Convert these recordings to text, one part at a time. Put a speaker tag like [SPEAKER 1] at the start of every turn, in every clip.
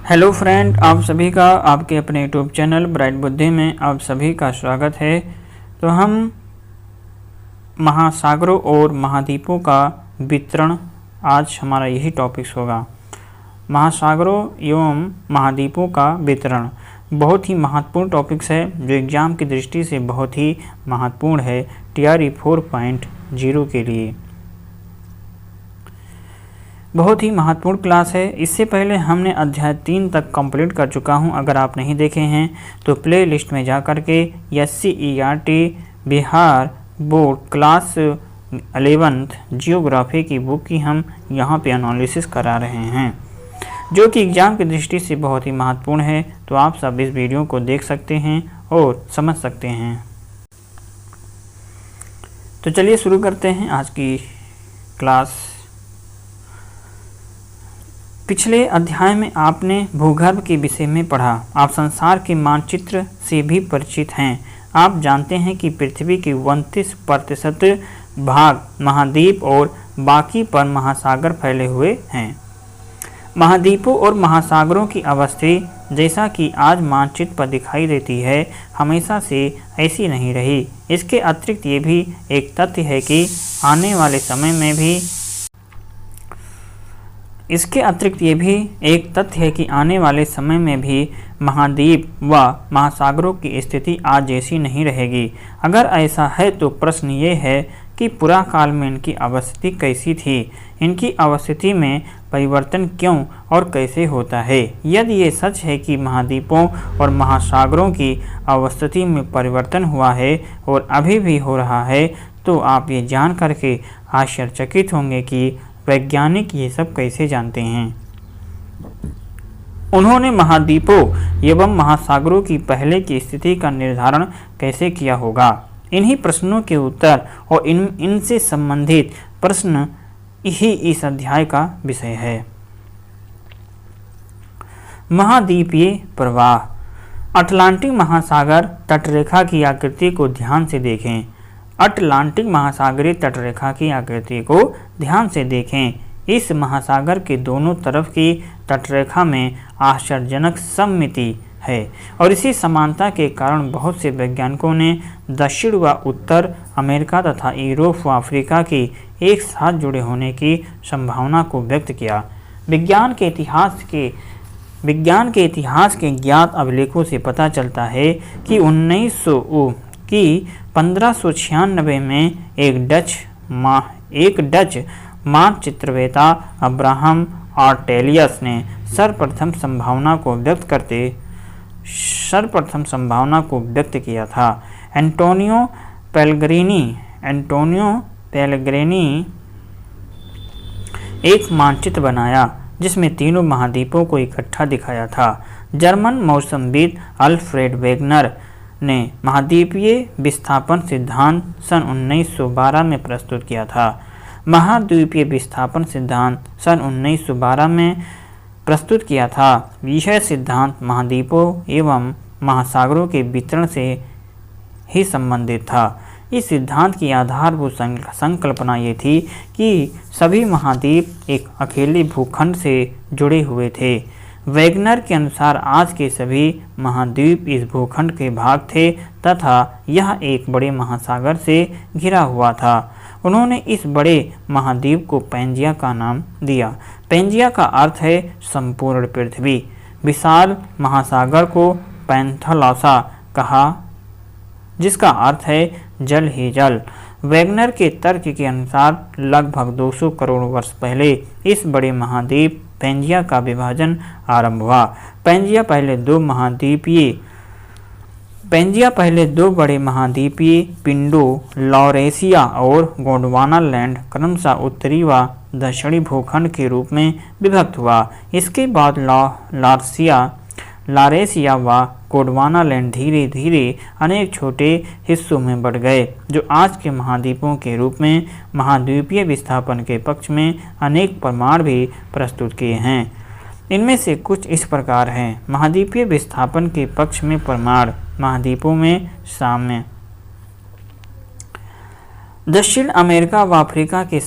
[SPEAKER 1] Hello friend, आप सभी का आपके अपने यूट्यूब चैनल ब्राइट बुद्धि में आप सभी का स्वागत है। तो हम महासागरों और महाद्वीपों का वितरण, आज हमारा यही टॉपिक्स होगा। महासागरों एवं महाद्वीपों का वितरण बहुत ही महत्वपूर्ण टॉपिक्स है, जो एग्ज़ाम की दृष्टि से बहुत ही महत्वपूर्ण है TRE 4.0 के लिए। बहुत ही महत्वपूर्ण क्लास है। इससे पहले हमने अध्याय 3 तक कंप्लीट कर चुका हूं। अगर आप नहीं देखे हैं तो प्ले लिस्ट में जा कर के SCERT Bihar board class 11th geography की बुक की हम यहां पे एनालिसिस करा रहे हैं, जो कि एग्ज़ाम की दृष्टि से बहुत ही महत्वपूर्ण है। तो आप सब इस वीडियो को देख सकते हैं और समझ सकते हैं। तो चलिए शुरू करते हैं आज की क्लास। पिछले अध्याय में आपने भूगर्भ के विषय में पढ़ा। आप संसार के मानचित्र से भी परिचित हैं। आप जानते हैं कि पृथ्वी के 29% भाग महाद्वीप और बाकी पर महासागर फैले हुए हैं। महाद्वीपों और महासागरों की अवस्था जैसा कि आज मानचित्र पर दिखाई देती है, हमेशा से ऐसी नहीं रही। इसके अतिरिक्त ये भी एक तथ्य है कि आने वाले समय में भी महाद्वीप व महासागरों की स्थिति आज जैसी नहीं रहेगी। अगर ऐसा है तो प्रश्न ये है कि पुरा काल में इनकी अवस्थिति कैसी थी, इनकी अवस्थिति में परिवर्तन क्यों और कैसे होता है। यदि ये सच है कि महाद्वीपों और महासागरों की अवस्थिति में परिवर्तन हुआ है और अभी भी हो रहा है, तो आप ये जान करके आश्चर्यचकित होंगे कि वैज्ञानिक ये सब कैसे जानते हैं। उन्होंने महाद्वीपों एवं महासागरों की पहले की स्थिति का निर्धारण कैसे किया होगा। इन्हीं प्रश्नों के उत्तर और इनसे संबंधित प्रश्न ही इस अध्याय का विषय है। महाद्वीपीय प्रवाह। अटलांटिक महासागर तटरेखा की आकृति को ध्यान से देखें। अटलांटिक महासागरीय तटरेखा की आकृति को ध्यान से देखें। इस महासागर के दोनों तरफ की तटरेखा में आश्चर्यजनक सममिति है और इसी समानता के कारण बहुत से वैज्ञानिकों ने दक्षिण व उत्तर अमेरिका तथा यूरोप व अफ्रीका की एक साथ जुड़े होने की संभावना को व्यक्त किया। विज्ञान के इतिहास के ज्ञात अभिलेखों से पता चलता है कि 1596 में एक डच मानचित्रवेत्ता अब्राहम आर्टेलियस ने सर्वप्रथम संभावना को व्यक्त किया था। एंटोनियो पेलेग्रिनी एक मानचित्र बनाया जिसमें तीनों महाद्वीपों को इकट्ठा दिखाया था। जर्मन मौसमविद अल्फ्रेड वेगनर ने महाद्वीपीय विस्थापन सिद्धांत सन 1912 में प्रस्तुत किया था। महाद्वीपीय विस्थापन सिद्धांत सन 1912 में प्रस्तुत किया था। यह सिद्धांत महाद्वीपों एवं महासागरों के वितरण से ही संबंधित था। इस सिद्धांत की आधारभूत संकल्पना ये थी कि सभी महाद्वीप एक अकेले भूखंड से जुड़े हुए थे। वेगनर के अनुसार आज के सभी महाद्वीप इस भूखंड के भाग थे तथा यह एक बड़े महासागर से घिरा हुआ था। उन्होंने इस बड़े महाद्वीप को पैंजिया का नाम दिया। पैंजिया का अर्थ है संपूर्ण पृथ्वी। विशाल महासागर को पैंथलॉसा कहा, जिसका अर्थ है जल ही जल। वेगनर के तर्क के अनुसार लगभग 200 करोड़ वर्ष पहले इस बड़े महाद्वीप पैंजिया का विभाजन आरंभ हुआ। पैंजिया पहले दो बड़े महाद्वीपीय पिंडों लॉरेशिया और गोंडवाना लैंड क्रमशः उत्तरी व दक्षिणी भूखंड के रूप में विभक्त हुआ। इसके बाद लॉरेशिया व गोंडवाना लैंड धीरे धीरे अनेक छोटे हिस्सों में बढ़ गए, जो आज के महाद्वीपों के रूप में महाद्वीपीय विस्थापन के पक्ष में अनेक प्रमाण भी प्रस्तुत किए हैं। इनमें से कुछ इस प्रकार हैं। महाद्वीपीय विस्थापन के पक्ष में प्रमाण। महाद्वीपों में साम्य। दक्षिण अमेरिका व अफ्रीका के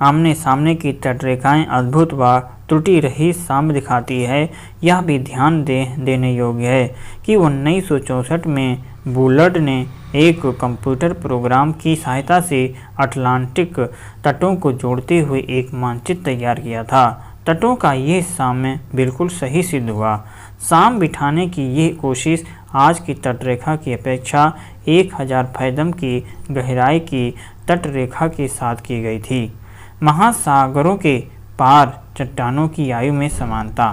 [SPEAKER 1] आमने सामने की तटरेखाएं अद्भुत व त्रुटि रहित साम्य दिखाती है। यह भी ध्यान देने योग्य है कि 1964 में बुलर्ड ने एक कंप्यूटर प्रोग्राम की सहायता से अटलांटिक तटों को जोड़ते हुए एक मानचित्र तैयार किया था। तटों का ये साम्य बिल्कुल सही सिद्ध हुआ। साम बिठाने की ये कोशिश आज की तटरेखा की अपेक्षा 1000 फैदम की गहराई की तटरेखा के साथ की गई थी। महासागरों के पार चट्टानों की आयु में समानता।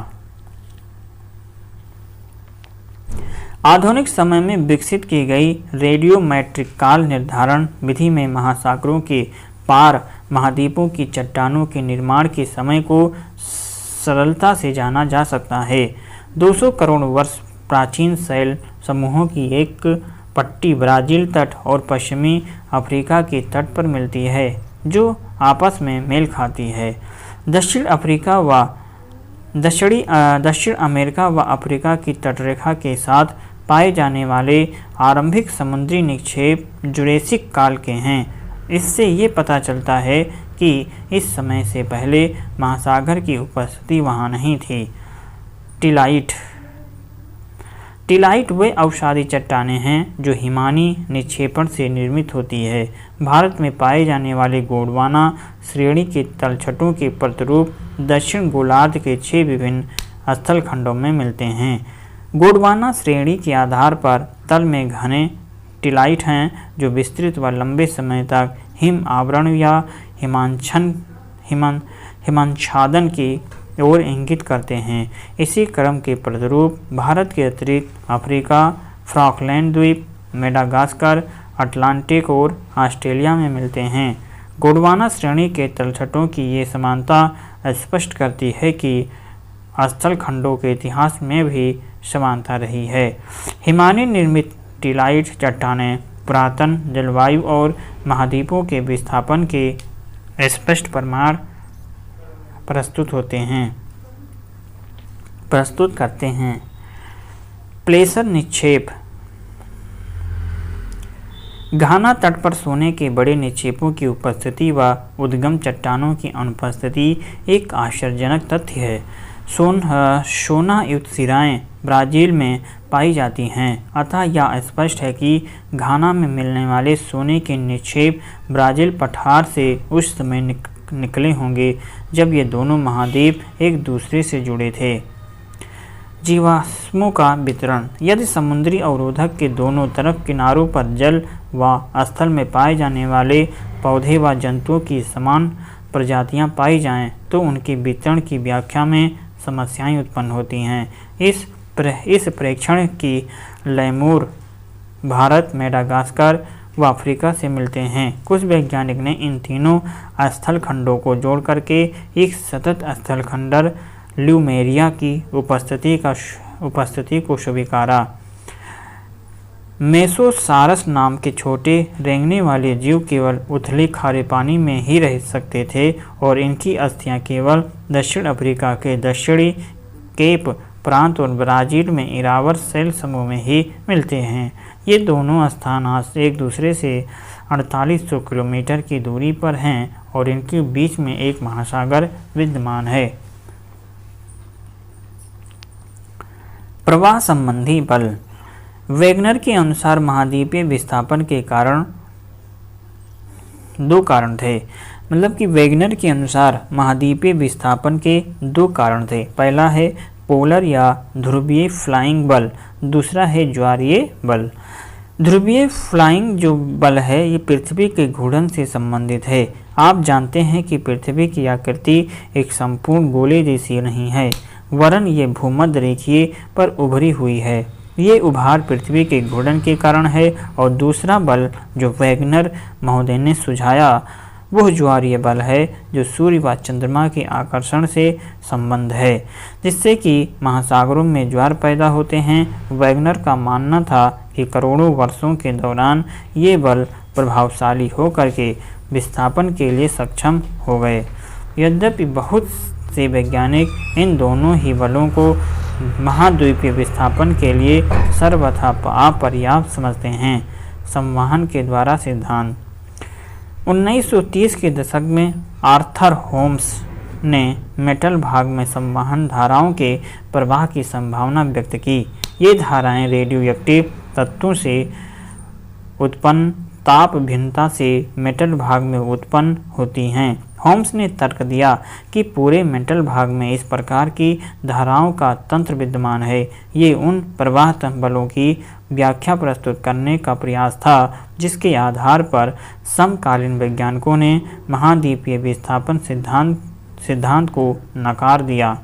[SPEAKER 1] आधुनिक समय में विकसित की गई रेडियोमेट्रिक काल निर्धारण विधि में महासागरों के पार महाद्वीपों की चट्टानों के निर्माण के समय को सरलता से जाना जा सकता है। 200 करोड़ वर्ष प्राचीन शैल समूहों की एक पट्टी ब्राज़ील तट और पश्चिमी अफ्रीका के तट पर मिलती है, जो आपस में मेल खाती है। दक्षिण अमेरिका व अफ्रीका की तटरेखा के साथ पाए जाने वाले आरंभिक समुद्री निक्षेप जुरेसिक काल के हैं। इससे ये पता चलता है कि इस समय से पहले महासागर की उपस्थिति वहाँ नहीं थी। टिलाइट वे अवसादी चट्टानें हैं जो हिमानी निक्षेपण से निर्मित होती है। भारत में पाए जाने वाले गोंडवाना श्रेणी के तलछटों के प्रतिरूप दक्षिण गोलार्ध के 6 विभिन्न स्थल खंडों में मिलते हैं। गोंडवाना श्रेणी के आधार पर तल में घने टिलाइट हैं जो विस्तृत व लंबे समय तक हिम आवरण या हिमाच्छादन की ओर इंगित करते हैं। इसी क्रम के प्रतिरूप भारत के अतिरिक्त अफ्रीका, फॉकलैंड द्वीप, मेडागास्कर, अटलांटिक और ऑस्ट्रेलिया में मिलते हैं। गोंडवाना श्रेणी के तलछटों की ये समानता स्पष्ट करती है कि स्थल खंडों के इतिहास में भी समानता रही है। हिमानी निर्मित टिलाइट चट्टानें पुरातन जलवायु और महाद्वीपों के विस्थापन के स्पष्ट प्रमाण प्रस्तुत करते हैं। प्लेसर निक्षेप। घाना तट पर सोने के बड़े निक्षेपों की उपस्थिति व उद्गम चट्टानों की अनुपस्थिति एक आश्चर्यजनक तथ्य है। सोना युक्त सिराएं ब्राज़ील में पाई जाती हैं, अतः यह स्पष्ट है कि घाना में मिलने वाले सोने के निक्षेप ब्राज़ील पठार से उस समय निकले होंगे जब ये दोनों महाद्वीप एक दूसरे से जुड़े थे। जीवाश्मों का वितरण। यदि समुद्री अवरोधक के दोनों तरफ किनारों पर जल व स्थल में पाए जाने वाले पौधे व जंतुओं की समान प्रजातियां पाई जाएं, तो उनके वितरण की व्याख्या में समस्याएं उत्पन्न होती हैं। इस प्रेक्षण की लैमूर भारत, मेडागास्कर व अफ्रीका से मिलते हैं। कुछ वैज्ञानिक ने इन तीनों स्थल खंडों को जोड़ करके एक सतत स्थल खंडर ल्यूमेरिया की उपस्थिति को स्वीकारा। मेसोसारस नाम के छोटे रेंगने वाले जीव केवल उथले खारे पानी में ही रह सकते थे और इनकी अस्थियां केवल दक्षिण अफ्रीका के दक्षिणी केप प्रांत और ब्राज़ील में इरावर सेल समूह में ही मिलते हैं। ये दोनों स्थान आज से एक दूसरे से 4800 किलोमीटर की दूरी पर हैं और इनके बीच में एक महासागर विद्यमान है। प्रवाह संबंधी बल। वेगनर के अनुसार महाद्वीपीय विस्थापन के कारण 2 कारण थे। मतलब कि वेगनर के अनुसार महाद्वीपीय विस्थापन के 2 कारण थे। पहला है पोलर या ध्रुवीय फ्लाइंग बल, दूसरा है ज्वारीय बल। ध्रुवीय फ्लाइंग जो बल है ये पृथ्वी के घूर्णन से संबंधित है। आप जानते हैं कि पृथ्वी की आकृति एक संपूर्ण गोले जैसी नहीं है, वरन ये भूमध्य रेखीय पर उभरी हुई है। ये उभार पृथ्वी के घूर्णन के कारण है। और दूसरा बल जो वैगनर महोदय ने सुझाया वह ज्वारीय बल है, जो सूर्य व चंद्रमा के आकर्षण से संबंध है, जिससे कि महासागरों में ज्वार पैदा होते हैं। वैगनर का मानना था कि करोड़ों वर्षों के दौरान ये बल प्रभावशाली होकर के विस्थापन के लिए सक्षम हो गए। यद्यपि बहुत से वैज्ञानिक इन दोनों ही बलों को महाद्वीपीय विस्थापन के लिए सर्वथा अपर्याप्त समझते हैं। संवहन के द्वारा सिद्धांत। 1930 के दशक में आर्थर होम्स ने मेटल भाग में संवहन धाराओं के प्रवाह की संभावना व्यक्त की। ये धाराएं रेडियोएक्टिव तत्वों से उत्पन्न ताप भिन्नता से मेटल भाग में उत्पन्न होती हैं। होम्स ने तर्क दिया कि पूरे मेटल भाग में इस प्रकार की धाराओं का तंत्र विद्यमान है। ये उन प्रवाह बलों की व्याख्या प्रस्तुत करने का प्रयास था जिसके आधार पर समकालीन वैज्ञानिकों ने महाद्वीपीय विस्थापन सिद्धांत को नकार दिया।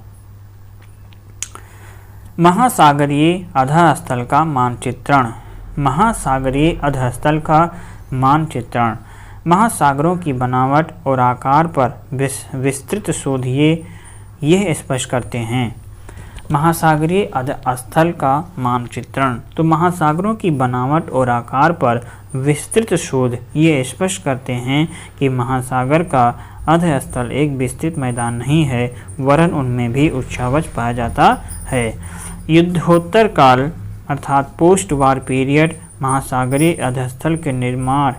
[SPEAKER 1] महासागरीय अधःस्थल का मानचित्रण। महासागरीय अधःस्थल का मानचित्रण महासागरों की बनावट और आकार पर विस्तृत शोध यह स्पष्ट करते हैं। महासागरीय अधःस्थल का मानचित्रण। तो महासागरों की बनावट और आकार पर विस्तृत शोध ये स्पष्ट करते हैं कि महासागर का अधःस्थल एक विस्तृत मैदान नहीं है, वरन उनमें भी उच्छावच पाया जाता है। युद्धोत्तर काल अर्थात पोस्ट वार पीरियड महासागरीय अधःस्थल के निर्माण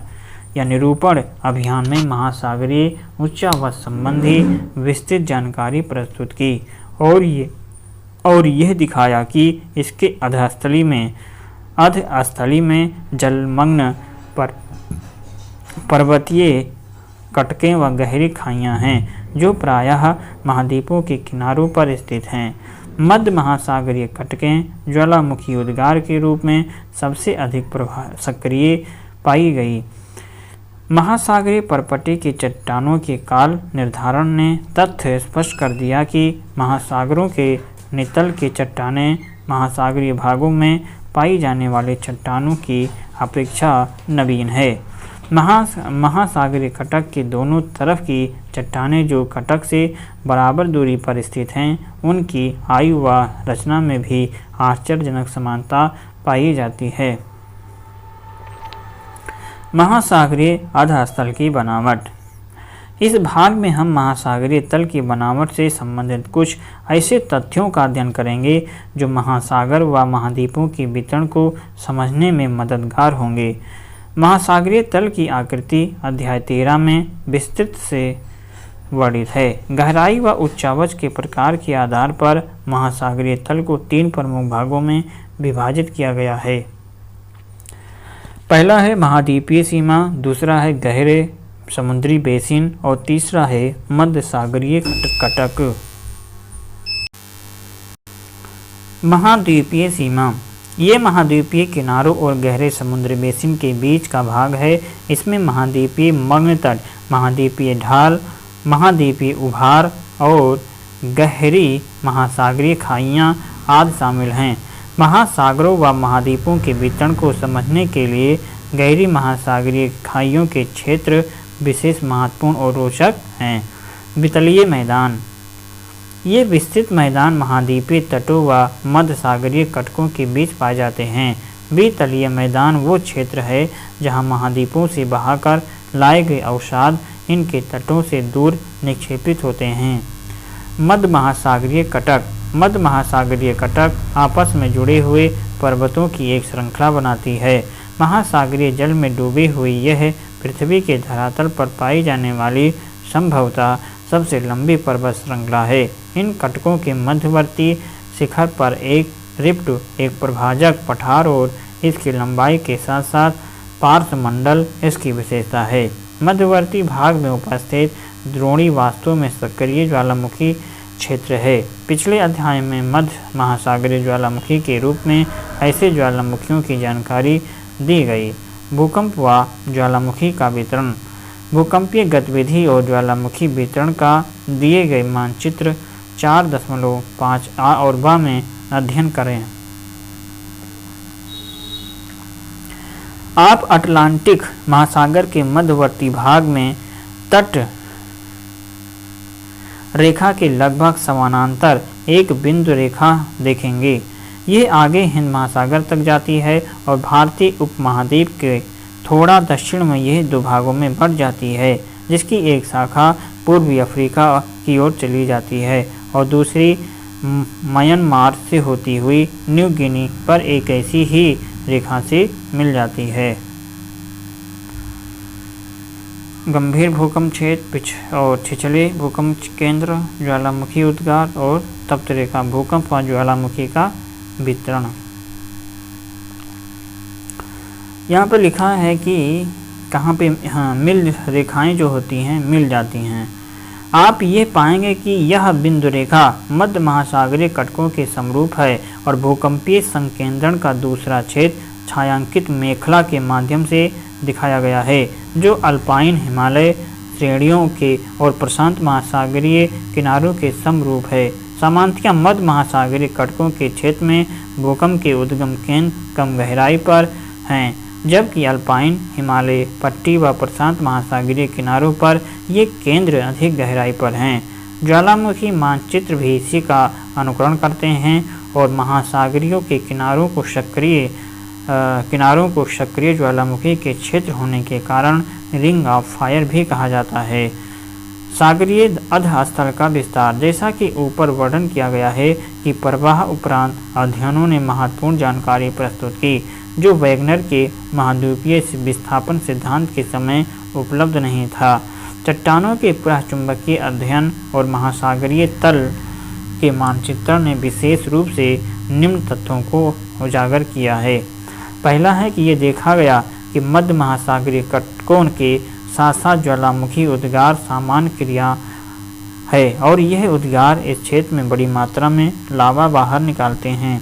[SPEAKER 1] या निरूपण अभियान में महासागरीय उच्चावच संबंधी विस्तृत जानकारी प्रस्तुत की और यह दिखाया कि इसके अधःस्थली में जलमग्न पर्वतीय कटकें व गहरी खाइयां हैं जो प्रायः महाद्वीपों के किनारों पर स्थित हैं। मध्य महासागरीय कटकें ज्वालामुखी उद्गार के रूप में सबसे अधिक सक्रिय पाई गई। महासागरीय परपटी की चट्टानों के काल निर्धारण ने तथ्य स्पष्ट कर दिया कि महासागरों के नितल की चट्टानें महासागरीय भागों में पाई जाने वाली चट्टानों की अपेक्षा नवीन है। महासागरीय कटक के दोनों तरफ की चट्टानें जो कटक से बराबर दूरी पर स्थित हैं, उनकी आयु व रचना में भी आश्चर्यजनक समानता पाई जाती है। महासागरीय अधःस्थल की बनावट। इस भाग में हम महासागरीय तल की बनावट से संबंधित कुछ ऐसे तथ्यों का अध्ययन करेंगे जो महासागर व महाद्वीपों के वितरण को समझने में मददगार होंगे। महासागरीय तल की आकृति अध्याय 13 में विस्तृत से वर्णित है। गहराई व उच्चावच के प्रकार के आधार पर महासागरीय तल को 3 प्रमुख भागों में विभाजित किया गया है। पहला है महाद्वीपीय सीमा, दूसरा है गहरे समुद्री बेसिन और तीसरा है मध्य सागरीय कटक। महाद्वीपीय सीमा ये महाद्वीपीय किनारों और गहरे समुद्री बेसिन के बीच का भाग है। इसमें महाद्वीपीय मग्न तट, महाद्वीपीय ढाल, महाद्वीपीय उभार और गहरी महासागरीय खाइयाँ आदि शामिल हैं। महासागरों व महाद्वीपों के वितरण को समझने के लिए गहरी महासागरीय खाइयों के क्षेत्र विशेष महत्वपूर्ण और रोचक हैं। वितलीय मैदान ये विस्तृत मैदान महाद्वीपीय तटों व मध्य सागरीय कटकों के बीच पाए जाते हैं। वितलीय मैदान वो क्षेत्र है जहां महाद्वीपों से बहाकर लाए गए अवसाद इनके तटों से दूर निक्षेपित होते हैं। मध्य महासागरीय कटक मध्य महासागरीय कटक आपस में जुड़े हुए पर्वतों की एक श्रृंखला बनाती है। महासागरीय जल में डूबी हुई यह पृथ्वी के धरातल पर पाई जाने वाली संभवतः सबसे लंबी पर्वत श्रृंखला है। इन कटकों के मध्यवर्ती शिखर पर एक रिफ्ट, एक प्रभाजक पठार और इसकी लंबाई के साथ साथ पार्श्वमंडल इसकी विशेषता है। मध्यवर्ती भाग में उपस्थित द्रोणी वास्तव में सक्रिय ज्वालामुखी क्षेत्र है। पिछले अध्याय में मध्य महासागरीय ज्वालामुखी के रूप में ऐसे ज्वालामुखियों की जानकारी दी गई। भूकंप व ज्वालामुखी का वितरण। भूकंपीय गतिविधि और ज्वालामुखी वितरण का दिए गए मानचित्र 4.5 आ और ब में अध्ययन करें। आप अटलांटिक महासागर के मध्यवर्ती भाग में तट रेखा के लगभग समानांतर एक बिंदु रेखा देखेंगे। यह आगे हिंद महासागर तक जाती है और भारतीय उपमहाद्वीप के थोड़ा दक्षिण में यह 2 भागों में बढ़ जाती है, जिसकी एक शाखा पूर्वी अफ्रीका की ओर चली जाती है और दूसरी म्यांमार से होती हुई न्यू गिनी पर एक ऐसी ही रेखा से मिल जाती है। गंभीर भूकंप क्षेत्र और छिछले भूकंप केंद्र, ज्वालामुखी उद्गार और तप्त रेखा भूकंप व ज्वालामुखी का वितरण। यहाँ पर लिखा है कि कहाँ पे मिल रेखाएं जो होती हैं मिल जाती हैं। आप ये पाएंगे कि यह बिंदु रेखा मध्य महासागरीय कटकों के समरूप है और भूकंपीय संकेंद्रण का दूसरा छेद छायांकित मेखला के माध्यम से दिखाया गया है, जो अल्पाइन हिमालय श्रेणियों के और प्रशांत महासागरीय किनारों के समरूप है। सामान्यतः मध्य महासागरीय कटकों के क्षेत्र में भूकंप के उद्गम केंद्र कम गहराई पर हैं, जबकि अल्पाइन हिमालय पट्टी व प्रशांत महासागरीय किनारों पर ये केंद्र अधिक गहराई पर हैं। ज्वालामुखी मानचित्र भी इसी का अनुकरण करते हैं और महासागरीयों के किनारों को सक्रिय ज्वालामुखी के क्षेत्र होने के कारण रिंग ऑफ फायर भी कहा जाता है। सागरीय अधःस्थल का विस्तार। जैसा कि ऊपर वर्णन किया गया है कि प्रवाह उपरांत अध्ययनों ने महत्वपूर्ण जानकारी प्रस्तुत की, जो वैगनर के महाद्वीपीय विस्थापन सिद्धांत के समय उपलब्ध नहीं था। चट्टानों के पुनःचुंबकीय अध्ययन और महासागरीय तल के मानचित्रण ने विशेष रूप से निम्न तथ्यों को उजागर किया है। पहला है कि ये देखा गया कि मध्य महासागरीय कटकों के साथ साथ ज्वालामुखी उद्गार सामान्य क्रिया है और यह उद्गार इस क्षेत्र में बड़ी मात्रा में लावा बाहर निकालते हैं।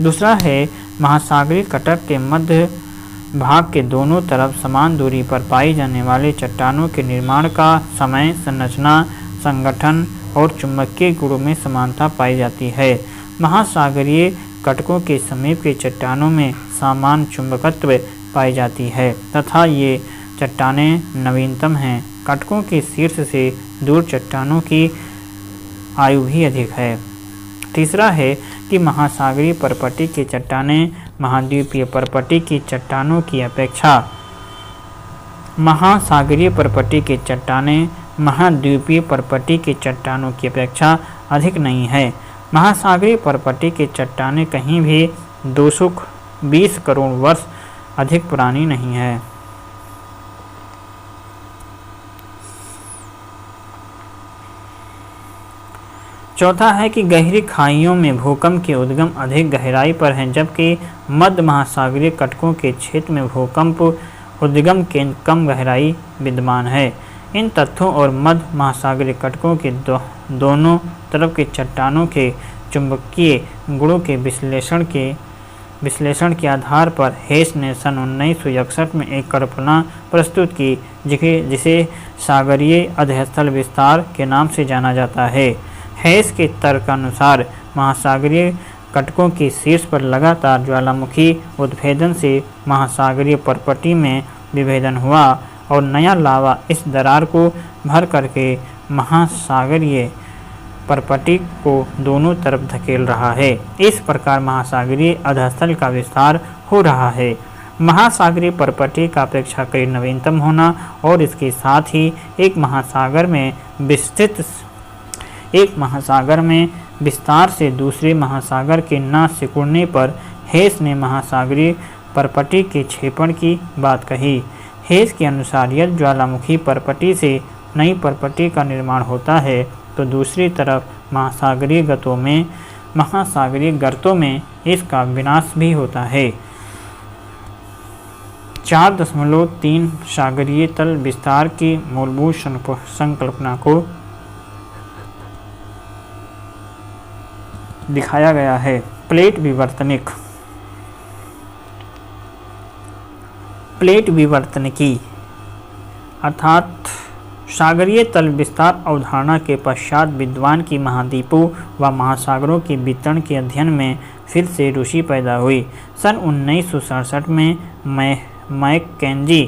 [SPEAKER 1] दूसरा है महासागरीय कटक के मध्य भाग के दोनों तरफ समान दूरी पर पाई जाने वाले चट्टानों के निर्माण का समय, संरचना, संगठन और चुंबकीय गुणों में समानता पाई जाती है। महासागरीय कटकों के समीप के चट्टानों में समान चुंबकत्व पाई जाती है तथा ये चट्टानें नवीनतम हैं। कटकों के शीर्ष से दूर चट्टानों की आयु भी अधिक है। तीसरा है कि महासागरीय परपटी की चट्टानें महाद्वीपीय परपटी की चट्टानों की अपेक्षा अधिक नहीं है। महासागरीय परपटी की चट्टानें कहीं भी 220 करोड़ वर्ष अधिक पुरानी नहीं है। चौथा है कि गहरी खाइयों में भूकंप के उद्गम अधिक गहराई पर हैं, जबकि मध्य महासागरीय कटकों के क्षेत्र में भूकंप उद्गम केंद्र कम गहराई विद्यमान है। इन तथ्यों और मध्य महासागरीय कटकों के दोनों तरफ के चट्टानों के चुंबकीय गुणों के विश्लेषण के आधार पर हेस ने सन 1961 में एक कल्पना प्रस्तुत की, जिसे सागरीय अधःस्थल विस्तार के नाम से जाना जाता है। हेस के तर्कानुसार महासागरीय कटकों के शीर्ष पर लगातार ज्वालामुखी उद्भेदन से महासागरीय परपटी में विभेदन हुआ और नया लावा इस दरार को भर करके महासागरीय परपटी को दोनों तरफ धकेल रहा है। इस प्रकार महासागरीय अधःस्थल का विस्तार हो रहा है। महासागरीय परपटी का अपेक्षाकृत नवीनतम होना और इसके साथ ही एक महासागर में विस्तार से दूसरे महासागर के न सिकुड़ने पर हेस ने महासागरीय परपटी के क्षेपण की बात कही। हेस के अनुसार यदि ज्वालामुखी परपटी से नई परपटी का निर्माण होता है तो दूसरी तरफ महासागरीय गर्तों में इसका विनाश भी होता है। 4.3 सागरीय तल विस्तार की मूलभूत संकल्पना को दिखाया गया है। प्लेट विवर्तनिकी अर्थात सागरीय तल विस्तार अवधारणा के पश्चात विद्वान की महाद्वीपों व महासागरों के वितरण के अध्ययन में फिर से रुचि पैदा हुई। सन 1967 में मैककेंजी,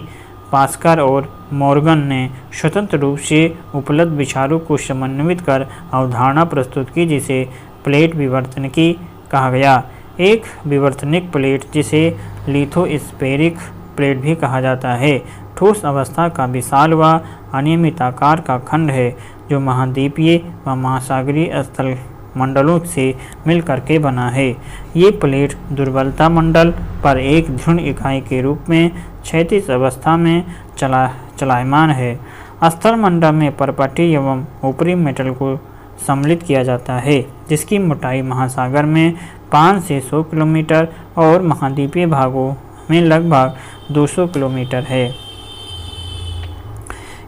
[SPEAKER 1] पास्कर और मॉर्गन ने स्वतंत्र रूप से उपलब्ध विचारों को समन्वित कर अवधारणा प्रस्तुत की, जिसे प्लेट विवर्तनिकी कहा गया। एक विवर्तनिक प्लेट, जिसे लिथोस्फेरिक प्लेट भी कहा जाता है, ठोस अवस्था का विशाल व अनियमित आकार का खंड है जो महाद्वीपीय व महासागरीय स्थल मंडलों से मिलकर के बना है। ये प्लेट दुर्बलता मंडल पर एक दृढ़ इकाई के रूप में क्षैतिज अवस्था में चलायमान है। स्थल मंडल में परपटी एवं ऊपरी मेटल को सम्मिलित किया जाता है, जिसकी मोटाई महासागर में 5 से 100 किलोमीटर और महाद्वीपीय भागों में लगभग 200 किलोमीटर है।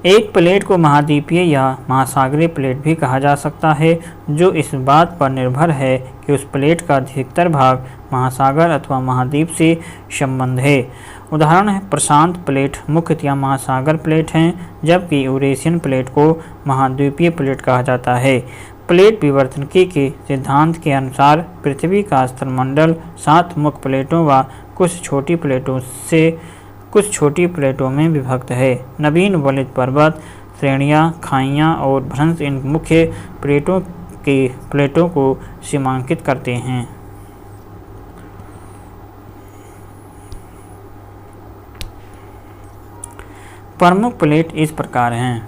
[SPEAKER 1] एक प्लेट को महाद्वीपीय या महासागरीय प्लेट भी कहा जा सकता है, जो इस बात पर निर्भर है कि उस प्लेट का अधिकतर भाग महासागर अथवा महाद्वीप से संबंध है। उदाहरण है प्रशांत प्लेट मुख्यतः महासागर प्लेट हैं, जबकि यूरेशियन प्लेट को महाद्वीपीय प्लेट कहा जाता है। प्लेट विवर्तनिकी के सिद्धांत के अनुसार पृथ्वी का स्थलमंडल 7 मुख्य प्लेटों व कुछ छोटी प्लेटों में विभक्त है। नवीन वलित पर्वत श्रेणियाँ, खाइयाँ और भ्रंश इन मुख्य प्लेटों को सीमांकित करते हैं। प्रमुख प्लेट इस प्रकार हैं।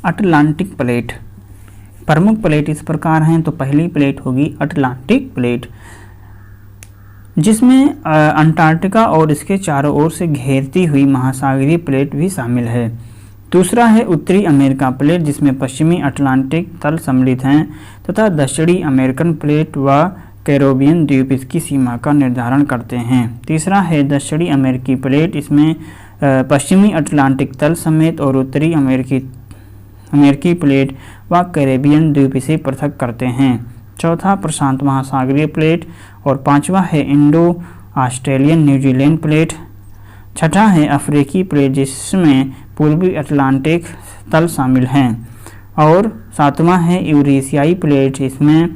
[SPEAKER 1] Atlantic plate. प्रमुख प्लेट इस प्रकार हैं। तो पहली प्लेट होगी अटलांटिक प्लेट, जिसमें अंटार्कटिका और इसके चारों ओर से घेरती हुई महासागरीय प्लेट भी शामिल है। दूसरा है उत्तरी अमेरिका प्लेट, जिसमें पश्चिमी अटलांटिक तल सम्मिलित हैं तथा दक्षिणी अमेरिकन प्लेट व कैरिबियन द्वीप इसकी सीमा का निर्धारण करते हैं। तीसरा है दक्षिणी अमेरिकी प्लेट, इसमें पश्चिमी अटलांटिक तल समेत और उत्तरी अमेरिकी प्लेट व कैरिबियन द्वीप इसे पृथक करते हैं। चौथा प्रशांत महासागरीय प्लेट और पांचवा है इंडो ऑस्ट्रेलियन न्यूजीलैंड प्लेट। छठा है अफ्रीकी प्लेट, जिसमें पूर्वी अटलांटिक तल शामिल हैं। और सातवां है यूरेशियाई प्लेट, इसमें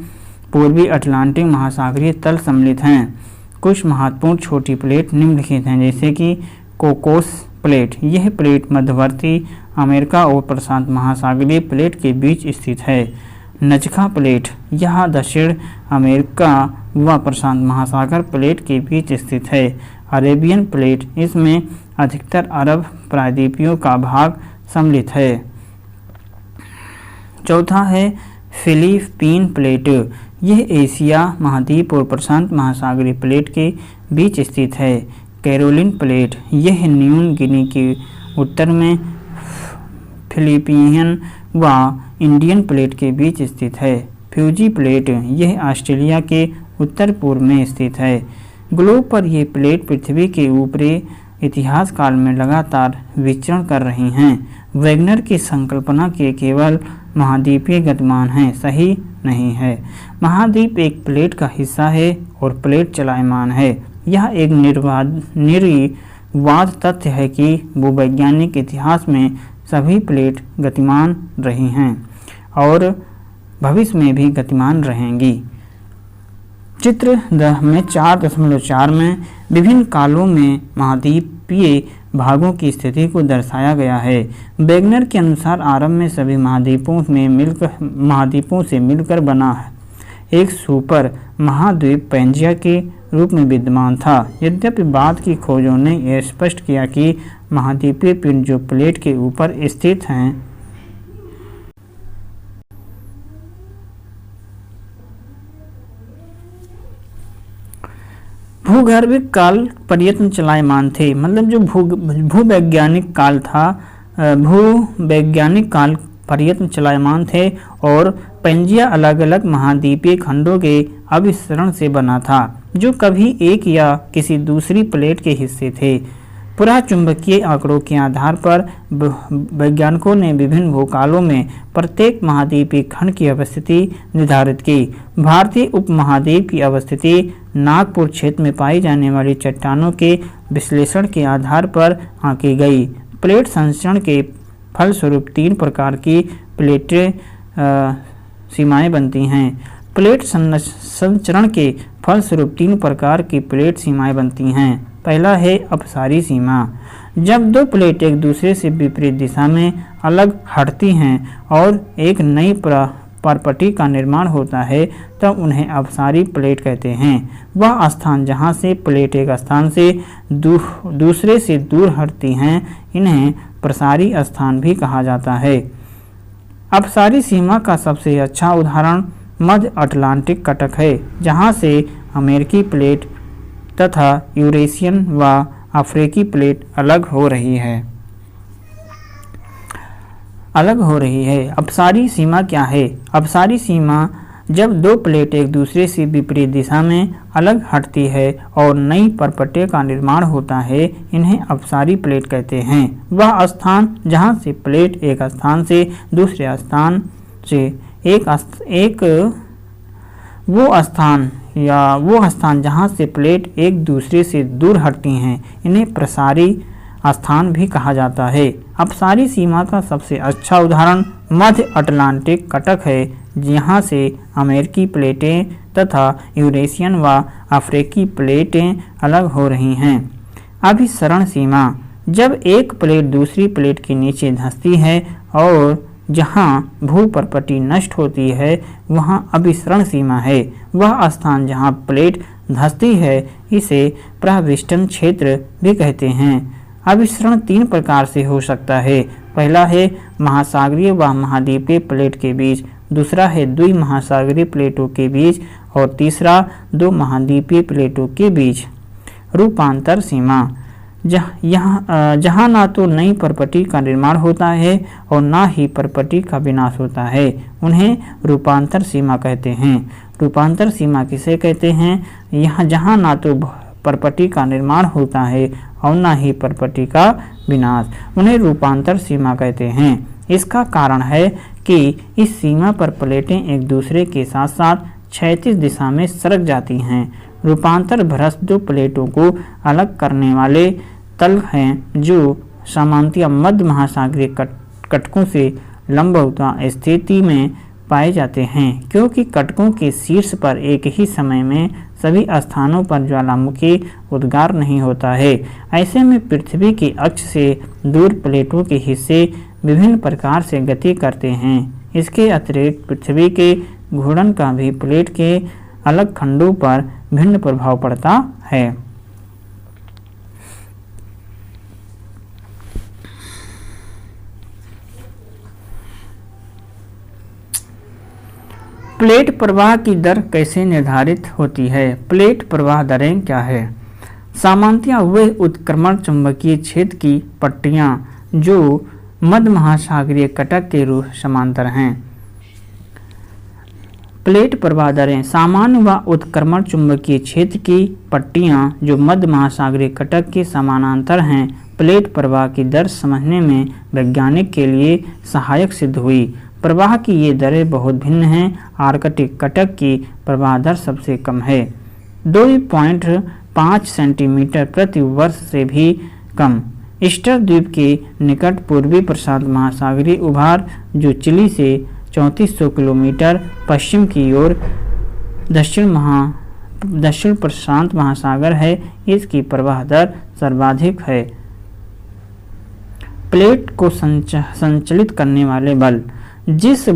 [SPEAKER 1] पूर्वी अटलांटिक महासागरीय तल सम्मिलित हैं। कुछ महत्वपूर्ण छोटी प्लेट निम्नलिखित हैं, जैसे कि कोकोस प्लेट। यह प्लेट मध्यवर्ती अमेरिका और प्रशांत महासागरीय प्लेट के बीच स्थित है। नजका प्लेट, यह दक्षिण अमेरिका व प्रशांत महासागर प्लेट के बीच स्थित है। अरेबियन प्लेट, इसमें अधिकतर अरब प्रायद्वीपीय का भाग सम्मिलित है। चौथा है फिलीपीन प्लेट, यह एशिया महाद्वीप और प्रशांत महासागरीय प्लेट के बीच स्थित है। कैरोलिन प्लेट, यह न्यू गिनी के उत्तर में फिलीपीनियन व इंडियन प्लेट के बीच स्थित है। फ्यूजी प्लेट, यह ऑस्ट्रेलिया के उत्तर पूर्व में स्थित है। ग्लोब पर ये प्लेट पृथ्वी के ऊपरी इतिहास काल में लगातार विचरण कर रही हैं। वैगनर की संकल्पना के केवल महाद्वीपीय गतिमान हैं, सही नहीं है। महाद्वीप एक प्लेट का हिस्सा है और प्लेट चलायमान है। यह एक निर्विवाद तथ्य है कि भूवैज्ञानिक इतिहास में सभी प्लेट गतिमान रही हैं और भविष्य में भी गतिमान रहेंगी। चित्र में 4.4 में विभिन्न कालों में महाद्वीपीय भागों की स्थिति को दर्शाया गया है। वैगनर के अनुसार आरंभ में सभी महाद्वीपों से मिलकर बना एक सुपर महाद्वीप पैंजिया के रूप में विद्यमान था। यद्यपि बाद की खोजों ने यह स्पष्ट किया कि महाद्वीपीय पिंड जो प्लेट के ऊपर स्थित हैं भूगर्भिक काल पर्यटन चलायमान थे। मतलब जो भूवैज्ञानिक काल था, भूवैज्ञानिक काल पर्यटन चलायमान थे और पैंजिया अलग अलग महाद्वीपीय खंडों के अभिसरण से बना था, जो कभी एक या किसी दूसरी प्लेट के हिस्से थे। पुराचुंबकीय आंकड़ों के आधार पर वैज्ञानिकों ने विभिन्न भूकालों में प्रत्येक महाद्वीपीय खंड की अवस्थिति निर्धारित की। भारतीय उपमहाद्वीप की अवस्थिति नागपुर क्षेत्र में पाई जाने वाली चट्टानों के विश्लेषण के आधार पर आंकी गई। प्लेट संचरण के फलस्वरूप 3 प्रकार की प्लेटें सीमाएं बनती हैं। प्लेट संचरण के फलस्वरूप 3 प्रकार की प्लेट सीमाएं बनती हैं। पहला है अपसारी सीमा। जब 2 प्लेट एक दूसरे से विपरीत दिशा में अलग हटती हैं और एक नई परपटी का निर्माण होता है, तब उन्हें अपसारी प्लेट कहते हैं। वह स्थान जहां से प्लेट एक स्थान से दूसरे से दूर हटती हैं, इन्हें प्रसारी स्थान भी कहा जाता है। अपसारी सीमा का सबसे अच्छा उदाहरण मध्य अटलांटिक कटक है, जहां से अमेरिकी प्लेट तथा यूरेशियन व अफ्रीकी प्लेट अलग हो रही है। अपसारी सीमा क्या है? अपसारी सीमा जब दो प्लेट एक दूसरे से विपरीत दिशा में अलग हटती है और नई परपटे का निर्माण होता है, इन्हें अपसारी प्लेट कहते हैं। वह स्थान जहां से प्लेट एक स्थान से दूसरे स्थान से वो स्थान जहां से प्लेट एक दूसरे से दूर हटती हैं, इन्हें प्रसारी स्थान भी कहा जाता है। अपसारी सीमा का सबसे अच्छा उदाहरण मध्य अटलांटिक कटक है, जहाँ से अमेरिकी प्लेटें तथा यूरेशियन व अफ्रीकी प्लेटें अलग हो रही हैं। अभिसरण सीमा जब एक प्लेट दूसरी प्लेट के नीचे धंसती है और जहाँ भूपर्पटी नष्ट होती है, वहाँ अभिसरण सीमा है। वह स्थान जहाँ प्लेट धंसती है, इसे प्रविष्टन क्षेत्र भी कहते हैं। अभिसरण 3 प्रकार से हो सकता है। पहला है महासागरीय व महाद्वीपीय प्लेट के बीच, दूसरा है द्विमहासागरीय प्लेटों के बीच और तीसरा 2 महाद्वीपीय प्लेटों के बीच। रूपांतर सीमा जहाँ ना तो नई परपटी का निर्माण होता है और ना ही परपटी का विनाश होता है, उन्हें रूपांतर सीमा कहते हैं। रूपांतर सीमा किसे कहते हैं? यहाँ जहाँ ना तो परपटी का निर्माण होता है और ना ही परपटी का विनाश, उन्हें रूपांतर सीमा कहते हैं। इसका कारण है कि इस सीमा पर प्लेटें एक दूसरे के साथ साथ क्षैतिज दिशा में सरक जाती हैं। रूपांतर भ्रष्ट 2 प्लेटों को अलग करने वाले तल हैं जो सामान्यतः मध्य महासागरीय कटकों से लंबवत स्थिति में पाए जाते हैं, क्योंकि कटकों के शीर्ष पर एक ही समय में सभी स्थानों पर ज्वालामुखी उद्गार नहीं होता है। ऐसे में पृथ्वी के अक्ष से दूर प्लेटों के हिस्से विभिन्न प्रकार से गति करते हैं। इसके अतिरिक्त पृथ्वी के घूर्णन का भी प्लेट के अलग खंडों पर भिन्न प्रभाव पड़ता है। प्लेट प्रवाह की दर कैसे निर्धारित होती है? प्लेट प्रवाह दरें क्या है? सामान्यतः वे उत्क्रमण चुंबकीय क्षेत्र की पट्टियां जो मध्य महासागरीय कटक के रूप समांतर हैं। प्लेट प्रवाह दरें सामान्य व उत्क्रमण चुंबकीय क्षेत्र की पट्टियां जो मध्य महासागरीय कटक के समानांतर हैं। प्लेट प्रवाह की दर समझने में वैज्ञानिक के लिए सहायक सिद्ध हुई। प्रवाह की ये दरें बहुत भिन्न हैं। आर्कटिक कटक की प्रवाह दर सबसे कम है, 2.5 सेंटीमीटर प्रति वर्ष से भी कम। ईस्टर द्वीप के निकट पूर्वी प्रशांत महासागरीय उभार जो चिली से 3400 किलोमीटर पश्चिम की ओर दक्षिण प्रशांत महासागर है, इसकी प्रवाह दर सर्वाधिक है। प्लेट को संचालित करने वाले बल जिस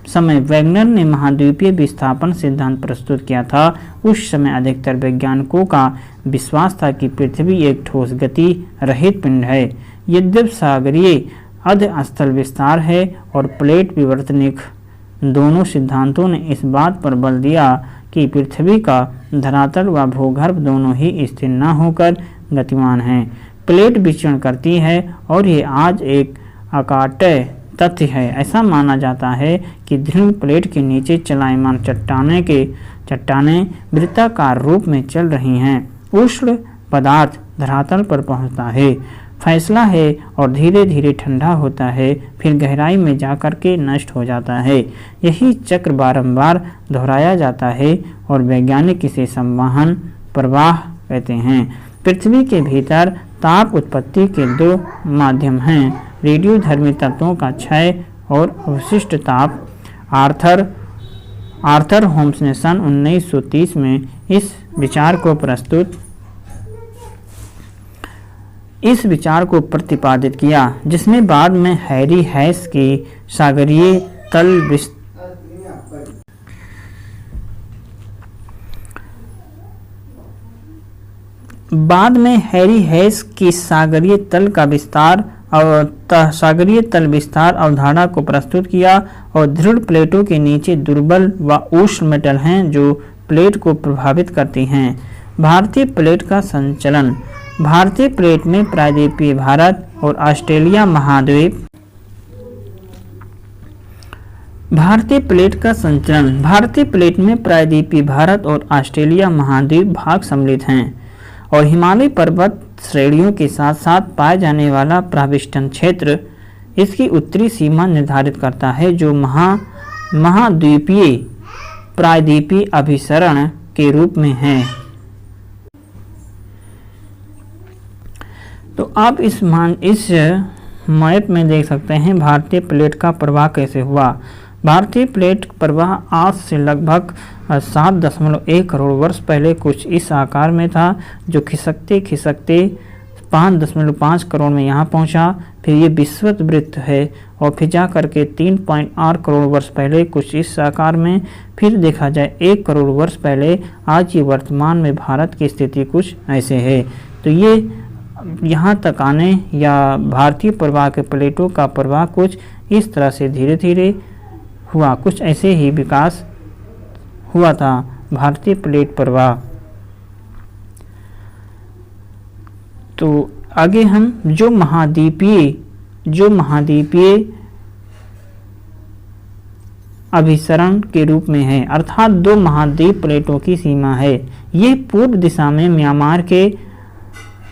[SPEAKER 1] समय वैगनर ने महाद्वीपीय विस्थापन सिद्धांत प्रस्तुत किया था, उस समय अधिकतर वैज्ञानिकों का विश्वास था कि पृथ्वी एक ठोस गति रहित पिंड है। यद्यपि सागरीय अधस्थल विस्तार है और प्लेट विवर्तनिक, दोनों सिद्धांतों ने इस बात पर बल दिया कि पृथ्वी का धरातल व भूगर्भ दोनों ही स्थिर न होकर गतिमान हैं। प्लेट विचरण करती है और ये आज एक अकाट्य तथ्य है। ऐसा माना जाता है कि दृढ़ प्लेट के नीचे चलायमान चट्टानें वृत्ताकार रूप में चल रही हैं। उष्ण पदार्थ धरातल पर पहुंचता है, फैसला है और धीरे धीरे ठंडा होता है, फिर गहराई में जाकर के नष्ट हो जाता है। यही चक्र बारंबार दोहराया जाता है और वैज्ञानिक इसे संवहन प्रवाह कहते हैं। पृथ्वी के भीतर ताप उत्पत्ति के 2 माध्यम हैं, रेडियोधर्मी तत्वों का क्षय और अवशिष्ट ताप। आर्थर होम्स ने सन 1930 में इस विचार को प्रतिपादित किया, जिसमें बाद में हैरी हैस की सागरीय तल का विस्तार और सागरीय तल विस्तार अवधारणा को प्रस्तुत किया। और दृढ़ प्लेटों के नीचे दुर्बल व उष्ण मेटल हैं जो प्लेट को प्रभावित करती हैं। भारतीय प्लेट का संचलन। भारतीय प्लेट में प्रायद्वीपीय भारत और ऑस्ट्रेलिया महाद्वीप। भारतीय प्लेट का संचलन। भारतीय प्लेट में प्रायद्वीपीय भारत और ऑस्ट्रेलिया महाद्वीप भाग सम्मिलित हैं और हिमालय पर्वत श्रेणियों के साथ साथ पाए जाने वाला प्राविष्टन क्षेत्र इसकी उत्तरी सीमा निर्धारित करता है, जो महाद्वीपीय प्रायद्वीपीय अभिसरण के रूप में है। तो आप इस मैप में देख सकते हैं भारतीय प्लेट का प्रवाह कैसे हुआ। भारतीय प्लेट प्रवाह आज से लगभग 7.1 करोड़ वर्ष पहले कुछ इस आकार में था, जो खिसकते खिसकते 5.5 करोड़ में यहाँ पहुँचा। फिर ये विषुवत वृत्त है और फिर जा करके 3.8 करोड़ वर्ष पहले कुछ इस आकार में, फिर देखा जाए 1 करोड़ वर्ष पहले, आज ये वर्तमान में भारत की स्थिति कुछ ऐसे है। तो ये यहाँ तक आने या भारतीय प्रवाह के प्लेटों का प्रवाह कुछ इस तरह से धीरे धीरे हुआ, कुछ ऐसे ही विकास हुआ था भारतीय प्लेट प्रवाह। तो आगे हम जो महाद्वीपीय अभिसरण के रूप में है, अर्थात 2 महाद्वीप प्लेटों की सीमा है। ये पूर्व दिशा में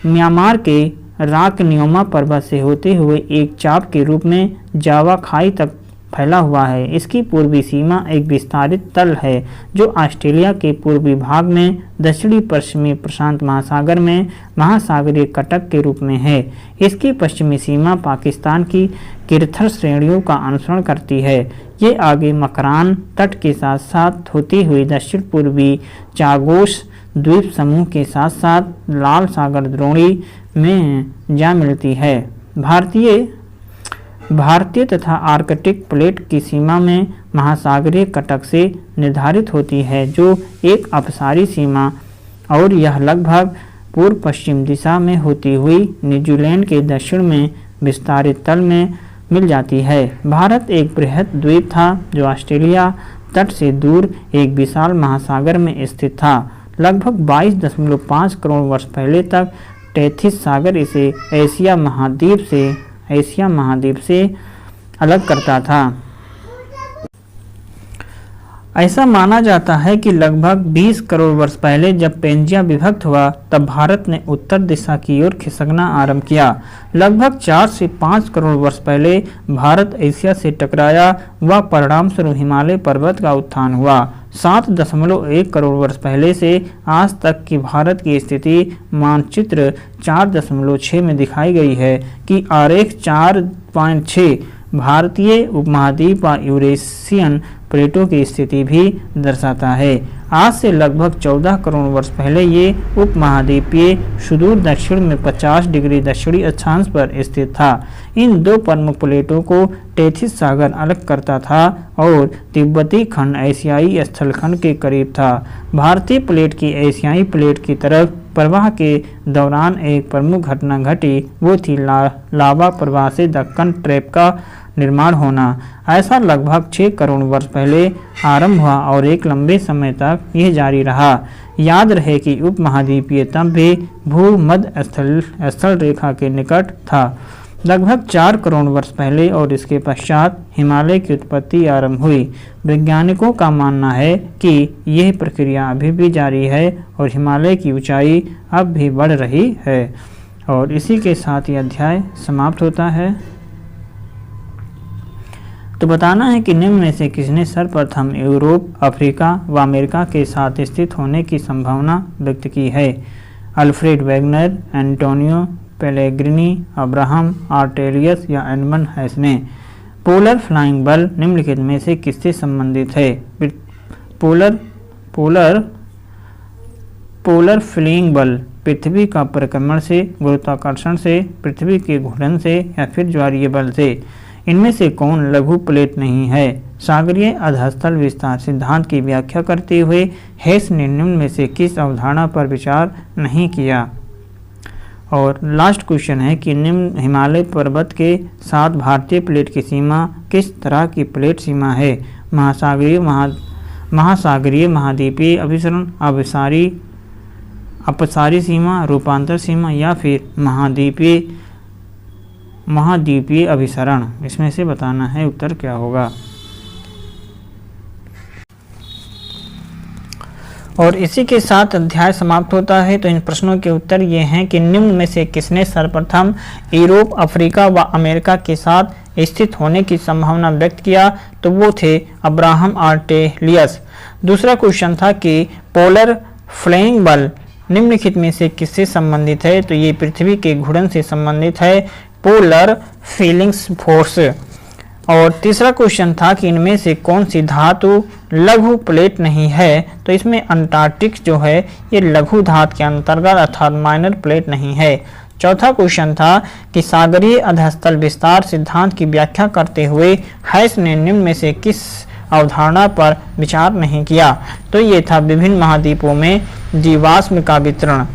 [SPEAKER 1] म्यांमार के राकनियोमा पर्वत से होते हुए एक चाप के रूप में जावा खाई तक फैला हुआ है। इसकी पूर्वी सीमा एक विस्तारित तल है जो ऑस्ट्रेलिया के पूर्वी भाग में दक्षिणी पश्चिमी प्रशांत महासागर में महासागरीय कटक के रूप में है। इसकी पश्चिमी सीमा पाकिस्तान की किरथर श्रेणियों का अनुसरण करती है। ये आगे मकरान तट के साथ साथ होती हुई दक्षिण पूर्वी चागोस द्वीप समूह के साथ साथ लाल सागर द्रोणी में जा मिलती है। भारतीय तथा आर्कटिक प्लेट की सीमा में महासागरीय कटक से निर्धारित होती है, जो एक अपसारी सीमा, और यह लगभग पूर्व पश्चिम दिशा में होती हुई न्यूजीलैंड के दक्षिण में विस्तारित तल में मिल जाती है। भारत एक बृहद द्वीप था जो ऑस्ट्रेलिया तट से दूर एक विशाल महासागर में स्थित था। लगभग 22.5 करोड़ वर्ष पहले तक टेथिस सागर इसे एशिया महाद्वीप से अलग करता था। ऐसा माना जाता है कि लगभग 20 करोड़ वर्ष पहले जब पेंजिया विभक्त हुआ, तब भारत ने उत्तर दिशा की ओर खिसकना आरंभ किया। लगभग 4 से 5 करोड़ वर्ष पहले भारत एशिया से टकराया व परिणामस्वरूप हिमालय पर्वत का उत्थान हुआ। 7.1 करोड़ वर्ष पहले से आज तक की भारत की स्थिति मानचित्र 4.6 में दिखाई गई है कि आरेख 4.6 भारतीय उपमहाद्वीप व यूरेशियन प्लेटों की स्थिति भी दर्शाता है। आज से लगभग 14 करोड़ वर्ष पहले ये उपमहाद्वीपीय सुदूर दक्षिण में 50 डिग्री दक्षिणी अक्षांश पर स्थित था। इन 2 प्रमुख प्लेटों को टेथिस सागर अलग करता था और तिब्बती खंड एशियाई स्थलखंड के करीब था। भारतीय प्लेट की एशियाई प्लेट की तरफ प्रवाह के दौरान एक प्रमुख घटना घटी, वो थी लावा प्रवाह से दक्कन ट्रैप का निर्माण होना। ऐसा लगभग 6 करोड़ वर्ष पहले आरंभ हुआ और एक लंबे समय तक यह जारी रहा। याद रहे कि उपमहाद्वीपीय तब भी भूमध्य स्थल रेखा के निकट था, लगभग 4 करोड़ वर्ष पहले, और इसके पश्चात हिमालय की उत्पत्ति आरंभ हुई। वैज्ञानिकों का मानना है कि यह प्रक्रिया अभी भी जारी है और हिमालय की ऊंचाई अब भी बढ़ रही है। और इसी के साथ यह अध्याय समाप्त होता है। तो बताना है कि निम्न में से किसने सर्वप्रथम यूरोप, अफ्रीका व अमेरिका के साथ स्थित होने की संभावना व्यक्त की है। Alfred Wegener, Antonio Pellegrini, Abraham Ortelius या एडमंड हैस ने। पोलर फ्लाइंग बल निम्नलिखित में से किससे संबंधित है? पोलर फ्लाइंग बल पृथ्वी का परिक्रमण से, गुरुत्वाकर्षण से, पृथ्वी के घूर्णन से या फिर ज्वारीय बल से। इनमें से कौन लघु प्लेट नहीं है? सागरीय अधस्थल विस्तार सिद्धांत की व्याख्या करते हुए हेस ने निम्न में से किस अवधारणा पर विचार नहीं किया? और लास्ट क्वेश्चन है कि निम्न हिमालय पर्वत के साथ भारतीय प्लेट की सीमा किस तरह की प्लेट सीमा है? महासागरीय, महाद्वीपीय, अभिसरण, अपसारी सीमा, रूपांतर सीमा या फिर महाद्वीपीय अभिसरण। इसमें से बताना है उत्तर क्या होगा। और इसी के साथ अध्याय समाप्त होता है। तो इन प्रश्नों के उत्तर ये हैं कि निम्न में से किसने सर्वप्रथम यूरोप, अफ्रीका व अमेरिका के साथ स्थित होने की संभावना व्यक्त किया, तो वो थे अब्राहम आर्टेलियस। दूसरा क्वेश्चन था कि पोलर फ्लाइंग बल निम्नलिखित में से किससे संबंधित है, तो ये पृथ्वी के घूर्णन से संबंधित है, पोलर फीलिंग्स फोर्स। और तीसरा क्वेश्चन था कि इनमें से कौन सी धातु लघु प्लेट नहीं है, तो इसमें अंटार्कटिक जो है ये लघु धातु के अंतर्गत अर्थात माइनर प्लेट नहीं है। चौथा क्वेश्चन था कि सागरीय अधस्थल विस्तार सिद्धांत की व्याख्या करते हुए हैस ने निम्न में से किस अवधारणा पर विचार नहीं किया, तो ये था विभिन्न महाद्वीपों में जीवाश्म का वितरण।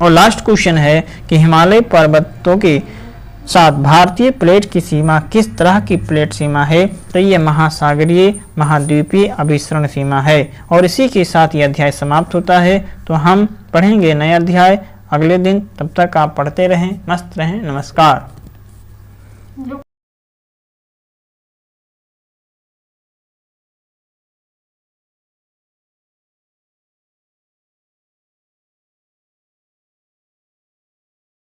[SPEAKER 1] और लास्ट क्वेश्चन है कि हिमालय पर्वतों के साथ भारतीय प्लेट की सीमा किस तरह की प्लेट सीमा है, तो ये महासागरीय महाद्वीपीय अभिसरण सीमा है। और इसी के साथ ये अध्याय समाप्त होता है। तो हम पढ़ेंगे नया अध्याय अगले दिन। तब तक आप पढ़ते रहें, मस्त रहें। नमस्कार।